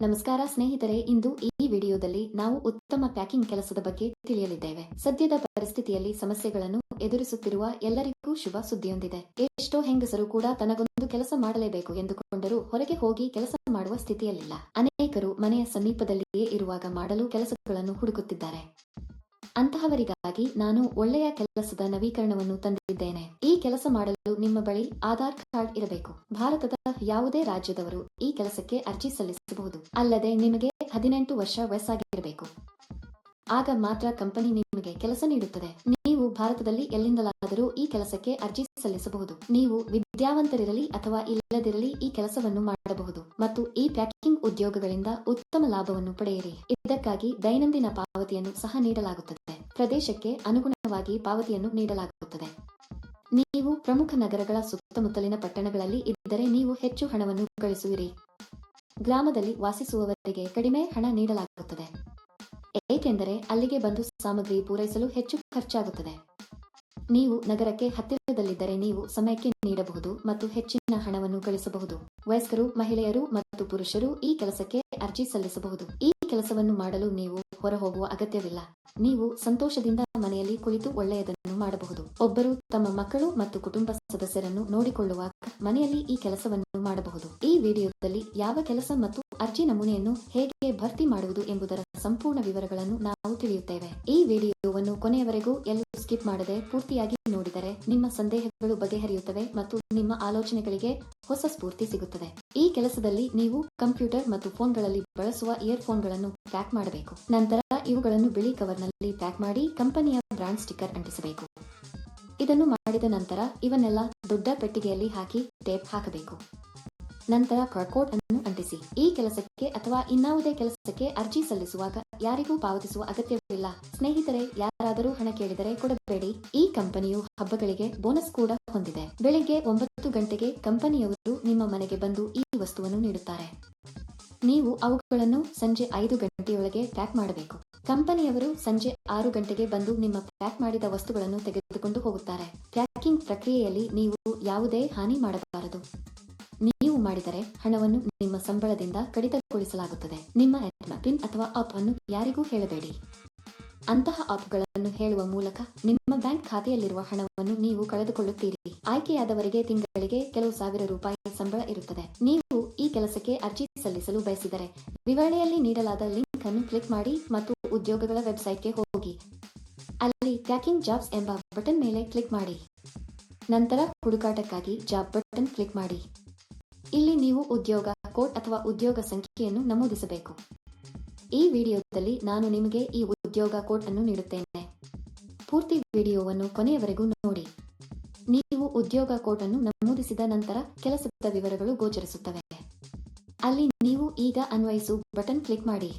ನಮಸ್ಕಾರ ಸ್ನೇಹಿತರೆ, ಇಂದು ಈ ವಿಡಿಯೋದಲ್ಲಿ ನಾವು ಉತ್ತಮ ಪ್ಯಾಕಿಂಗ್ ಕೆಲಸದ ಬಗ್ಗೆ ತಿಳಿಯಲಿದ್ದೇವೆ. ಸದ್ಯದ ಪರಿಸ್ಥಿತಿಯಲ್ಲಿ ಸಮಸ್ಯೆಗಳನ್ನು ಎದುರಿಸುತ್ತಿರುವ ಎಲ್ಲರಿಗೂ ಶುಭ ಸುದ್ದಿಯೊಂದಿದೆ. ಎಷ್ಟೋ ಹೆಂಗಸರು ಕೂಡ ತನಗೊಂದು ಕೆಲಸ ಮಾಡಲೇಬೇಕು ಎಂದುಕೊಂಡರೂ ಹೊರಗೆ ಹೋಗಿ ಕೆಲಸ ಮಾಡುವ ಸ್ಥಿತಿಯಲ್ಲಿಲ್ಲ. ಅನೇಕರು ಮನೆಯ ಸಮೀಪದಲ್ಲಿಯೇ ಇರುವಾಗ ಮಾಡಲು ಕೆಲಸಗಳನ್ನು ಹುಡುಕುತ್ತಿದ್ದಾರೆ. ಅಂತಹವರಿಗಾಗಿ ನಾನು ಒಳ್ಳೆಯ ಕೆಲಸದ ನವೀಕರಣವನ್ನು ತಂದಿದ್ದೇನೆ. ಈ ಕೆಲಸ ಮಾಡಲು ನಿಮ್ಮ ಬಳಿ ಆಧಾರ್ ಕಾರ್ಡ್ ಇರಬೇಕು. ಭಾರತದ ಯಾವುದೇ ರಾಜ್ಯದವರು ಈ ಕೆಲಸಕ್ಕೆ ಅರ್ಜಿ ಸಲ್ಲಿಸಬಹುದು. ಅಲ್ಲದೆ ನಿಮಗೆ 18 ವರ್ಷ ವಯಸ್ಸಾಗಿರಬೇಕು. ಆಗ ಮಾತ್ರ ಕಂಪನಿ ನಿಮಗೆ ಕೆಲಸ ನೀಡುತ್ತದೆ. ನೀವು ಭಾರತದಲ್ಲಿ ಎಲ್ಲಿಂದಲಾದರೂ ಈ ಕೆಲಸಕ್ಕೆ ಅರ್ಜಿ ಸಲ್ಲಿಸಬಹುದು. ನೀವು ವಿದ್ಯಾವಂತರಿರಲಿ ಅಥವಾ ಇಲ್ಲದಿರಲಿ ಈ ಕೆಲಸವನ್ನು ಮಾಡಬಹುದು ಮತ್ತು ಈ ಪ್ಯಾಕಿಂಗ್ ಉದ್ಯೋಗಗಳಿಂದ ಉತ್ತಮ ಲಾಭವನ್ನು ಪಡೆಯಿರಿ. ಇದಕ್ಕಾಗಿ ದೈನಂದಿನ ಪಾವತಿಯನ್ನು ಸಹ ನೀಡಲಾಗುತ್ತದೆ. ಪ್ರದೇಶಕ್ಕೆ ಅನುಗುಣವಾಗಿ ಪಾವತಿಯನ್ನು ನೀಡಲಾಗುತ್ತದೆ. ನೀವು ಪ್ರಮುಖ ನಗರಗಳ ಸುತ್ತಮುತ್ತಲಿನ ಪಟ್ಟಣಗಳಲ್ಲಿ ಇದ್ದರೆ ನೀವು ಹೆಚ್ಚು ಹಣವನ್ನು ಗಳಿಸುವಿರಿ. ಗ್ರಾಮದಲ್ಲಿ ವಾಸಿಸುವವರಿಗೆ ಕಡಿಮೆ ಹಣ ನೀಡಲಾಗುತ್ತದೆ, ಏಕೆಂದರೆ ಅಲ್ಲಿಗೆ ಬಂದು ಸಾಮಗ್ರಿ ಪೂರೈಸಲು ಹೆಚ್ಚು ಖರ್ಚಾಗುತ್ತದೆ. ನೀವು ನಗರಕ್ಕೆ ಹತ್ತಿರದಲ್ಲಿದ್ದರೆ ನೀವು ಸಮಯಕ್ಕೆ ನೀಡಬಹುದು ಮತ್ತು ಹೆಚ್ಚಿನ ಹಣವನ್ನು ಗಳಿಸಬಹುದು. ವಯಸ್ಕರು, ಮಹಿಳೆಯರು ಮತ್ತು ಪುರುಷರು ಈ ಕೆಲಸಕ್ಕೆ ಅರ್ಜಿ ಸಲ್ಲಿಸಬಹುದು. ಈ ಕೆಲಸವನ್ನು ಮಾಡಲು ನೀವು ಹೊರಹೋಗುವ ಅಗತ್ಯವಿಲ್ಲ. ನೀವು ಸಂತೋಷದಿಂದ ಮನೆಯಲ್ಲಿ ಕುಳಿತು ಒಳ್ಳೆಯದನ್ನು ಮಾಡಬಹುದು. ಒಬ್ಬರು ತಮ್ಮ ಮಕ್ಕಳು ಮತ್ತು ಕುಟುಂಬ ಸದಸ್ಯರನ್ನು ನೋಡಿಕೊಳ್ಳುವಾಗ ಮನೆಯಲ್ಲಿ ಈ ಕೆಲಸವನ್ನು ಮಾಡಬಹುದು. ಈ ವಿಡಿಯೋದಲ್ಲಿ ಯಾವ ಕೆಲಸ ಮತ್ತು ಅರ್ಜಿ ನಮೂನೆಯನ್ನು ಹೇಗೆ ಭರ್ತಿ ಮಾಡುವುದು ಎಂಬುದರ ಸಂಪೂರ್ಣ ವಿವರಗಳನ್ನು ನಾವು ತಿಳಿಯುತ್ತೇವೆ. ಈ ವಿಡಿಯೋವನ್ನು ಕೊನೆಯವರೆಗೂ ಎಲ್ಲೂ ಸ್ಕಿಪ್ ಮಾಡದೆ ಪೂರ್ತಿಯಾಗಿ ನೋಡಿದರೆ ನಿಮ್ಮ ಸಂದೇಹಗಳು ಬಗೆಹರಿಯುತ್ತವೆ ಮತ್ತು ನಿಮ್ಮ ಆಲೋಚನೆಗಳಿಗೆ ಹೊಸ ಸ್ಫೂರ್ತಿ ಸಿಗುತ್ತದೆ. ಈ ಕೆಲಸದಲ್ಲಿ ನೀವು ಕಂಪ್ಯೂಟರ್ ಮತ್ತು ಫೋನ್ಗಳಲ್ಲಿ ಬಳಸುವ ಇಯರ್ಫೋನ್ಗಳನ್ನು ಪ್ಯಾಕ್ ಮಾಡಬೇಕು. ನಂತರ ಇವುಗಳನ್ನು ಬಿಳಿ ಕವರ್ನಲ್ಲಿ ಪ್ಯಾಕ್ ಮಾಡಿ ಕಂಪನಿಯ ಬ್ರಾಂಡ್ ಸ್ಟಿಕ್ಕರ್ ಅಂಟಿಸಬೇಕು. ಇದನ್ನು ಮಾಡಿದ ನಂತರ ಇವನ್ನೆಲ್ಲ ದೊಡ್ಡ ಪೆಟ್ಟಿಗೆಯಲ್ಲಿ ಹಾಕಿ ಟೇಪ್ ಹಾಕಬೇಕು. ನಂತರ ಬಾರ್ಕೋಡ್ ಅನ್ನು ಅಂಟಿಸಿ. ಈ ಕೆಲಸಕ್ಕೆ ಅಥವಾ ಇನ್ನಾವುದೇ ಕೆಲಸಕ್ಕೆ ಅರ್ಜಿ ಸಲ್ಲಿಸುವಾಗ ಯಾರಿಗೂ ಪಾವತಿಸುವ ಅಗತ್ಯವಿಲ್ಲ. ಸ್ನೇಹಿತರೆ, ಯಾರಾದರೂ ಹಣ ಕೇಳಿದರೆ ಕೊಡಬೇಡಿ. ಈ ಕಂಪನಿಯು ಹಬ್ಬಗಳಿಗೆ ಬೋನಸ್ ಕೂಡ ಹೊಂದಿದೆ. ಬೆಳಿಗ್ಗೆ 9 ಗಂಟೆಗೆ ಕಂಪನಿಯವರು ನಿಮ್ಮ ಮನೆಗೆ ಬಂದು ಈ ವಸ್ತುವನ್ನು ನೀಡುತ್ತಾರೆ. ನೀವು ಅವುಗಳನ್ನು ಸಂಜೆ 5 ಗಂಟೆಯೊಳಗೆ ಪ್ಯಾಕ್ ಮಾಡಬೇಕು. ಕಂಪನಿಯವರು ಸಂಜೆ 6 ಗಂಟೆಗೆ ಬಂದು ನಿಮ್ಮ ಪ್ಯಾಕ್ ಮಾಡಿದ ವಸ್ತುಗಳನ್ನು ತೆಗೆದುಕೊಂಡು ಹೋಗುತ್ತಾರೆ. ಪ್ಯಾಕಿಂಗ್ ಪ್ರಕ್ರಿಯೆಯಲ್ಲಿ ನೀವು ಯಾವುದೇ ಹಾನಿ ಮಾಡಬಾರದು. ನೀವು ಮಾಡಿದರೆ ಹಣವನ್ನು ನಿಮ್ಮ ಸಂಬಳದಿಂದ ಕಡಿತಗೊಳಿಸಲಾಗುತ್ತದೆ. ನಿಮ್ಮ ಪಿನ್ ಅಥವಾ ಆಪ್ ಅನ್ನು ಯಾರಿಗೂ ಹೇಳಬೇಡಿ. ಅಂತಹ ಆಪ್ಗಳನ್ನು ಹೇಳುವ ಮೂಲಕ ನಿಮ್ಮ ಬ್ಯಾಂಕ್ ಖಾತೆಯಲ್ಲಿರುವ ಹಣವನ್ನು ನೀವು ಕಳೆದುಕೊಳ್ಳುತ್ತೀರಿ. ಆಯ್ಕೆಯಾದವರಿಗೆ ತಿಂಗಳಿಗೆ ಕೆಲವು ಸಾವಿರ ರೂಪಾಯಿ ಸಂಬಳ ಇರುತ್ತದೆ. ನೀವು ಈ ಕೆಲಸಕ್ಕೆ ಅರ್ಜಿ ಸಲ್ಲಿಸಲು ಬಯಸಿದರೆ ವಿವರಣೆಯಲ್ಲಿ ನೀಡಲಾದ ಲಿಂಕ್ ಅನ್ನು ಕ್ಲಿಕ್ ಮಾಡಿ ಮತ್ತು ಉದ್ಯೋಗಗಳ ವೆಬ್ಸೈಟ್ಗೆ ಹೋಗಿ ಅಲ್ಲಿ ಪ್ಯಾಕಿಂಗ್ ಜಾಬ್ಸ್ ಎಂಬ ಬಟನ್ ಮೇಲೆ ಕ್ಲಿಕ್ ಮಾಡಿ. ನಂತರ ಹುಡುಕಾಟಕ್ಕಾಗಿ ಜಾಬ್ ಬಟನ್ ಕ್ಲಿಕ್ ಮಾಡಿ. ಇಲ್ಲಿ ನೀವು ಉದ್ಯೋಗ ಕೋಡ್ ಅಥವಾ ಉದ್ಯೋಗ ಸಂಖ್ಯೆಯನ್ನು ನಮೂದಿಸಬೇಕು. ಈ ವಿಡಿಯೋದಲ್ಲಿ ನಾನು ನಿಮಗೆ ಈ ಉದ್ಯೋಗ ಕೋಡ್ ಅನ್ನು ನೀಡುತ್ತೇನೆ. ಪೂರ್ತಿ ವಿಡಿಯೋವನ್ನು ಕೊನೆಯವರೆಗೂ ನೋಡಿ. ನೀವು ಉದ್ಯೋಗ ಕೋಡ್ ಅನ್ನು ನಮೂದಿಸಿದ ನಂತರ ಕೆಲಸದ ವಿವರಗಳು ಗೋಚರಿಸುತ್ತವೆ. ಅಲ್ಲಿ ನೀವು ಈಗ ಅನ್ವಯಿಸು ಬಟನ್ ಕ್ಲಿಕ್ ಮಾಡಿ.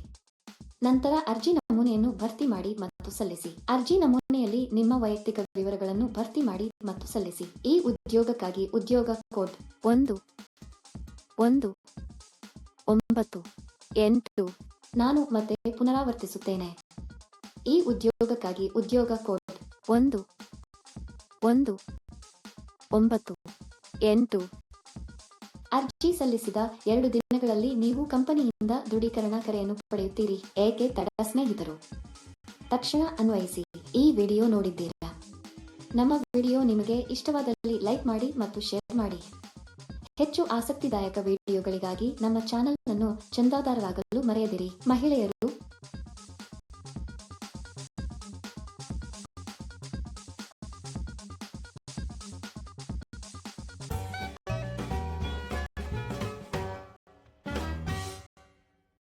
ನಂತರ ಅರ್ಜಿ ನಮೂನೆಯನ್ನು ಭರ್ತಿ ಮಾಡಿ ಮತ್ತು ಸಲ್ಲಿಸಿ. ಅರ್ಜಿ ನಮೂನೆಯಲ್ಲಿ ನಿಮ್ಮ ವೈಯಕ್ತಿಕ ವಿವರಗಳನ್ನು ಭರ್ತಿ ಮಾಡಿ ಮತ್ತು ಸಲ್ಲಿಸಿ. ಈ ಉದ್ಯೋಗಕ್ಕಾಗಿ ಉದ್ಯೋಗ ಕೋಡ್ 11988. ನಾನು ಮತ್ತೆ ಪುನರಾವರ್ತಿಸುತ್ತೇನೆ. ಈ ಉದ್ಯೋಗಕ್ಕಾಗಿ ಉದ್ಯೋಗ ಕೋಡ್ 11988. ಅರ್ಜಿ ಸಲ್ಲಿಸಿದ 2 ದಿನಗಳಲ್ಲಿ ನೀವು ಕಂಪನಿಯಿಂದ ದೃಢೀಕರಣ ಕರೆಯನ್ನು ಪಡೆಯುತ್ತೀರಿ. ಏಕೆ ತಡ ಸ್ನೇಹಿತರು, ತಕ್ಷಣ ಅನ್ವಯಿಸಿ. ಈ ವಿಡಿಯೋ ನೋಡಿದ್ದೀರಾ? ನಮ್ಮ ವಿಡಿಯೋ ನಿಮಗೆ ಇಷ್ಟವಾದಲ್ಲಿ ಲೈಕ್ ಮಾಡಿ ಮತ್ತು ಶೇರ್ ಮಾಡಿ. ಹೆಚ್ಚು ಆಸಕ್ತಿದಾಯಕ ವಿಡಿಯೋಗಳಿಗಾಗಿ ನಮ್ಮ ಚಾನೆಲ್ ಅನ್ನು ಚಂದಾದಾರರಾಗಲು ಮರೆಯದಿರಿ. ಮಹಿಳೆಯರು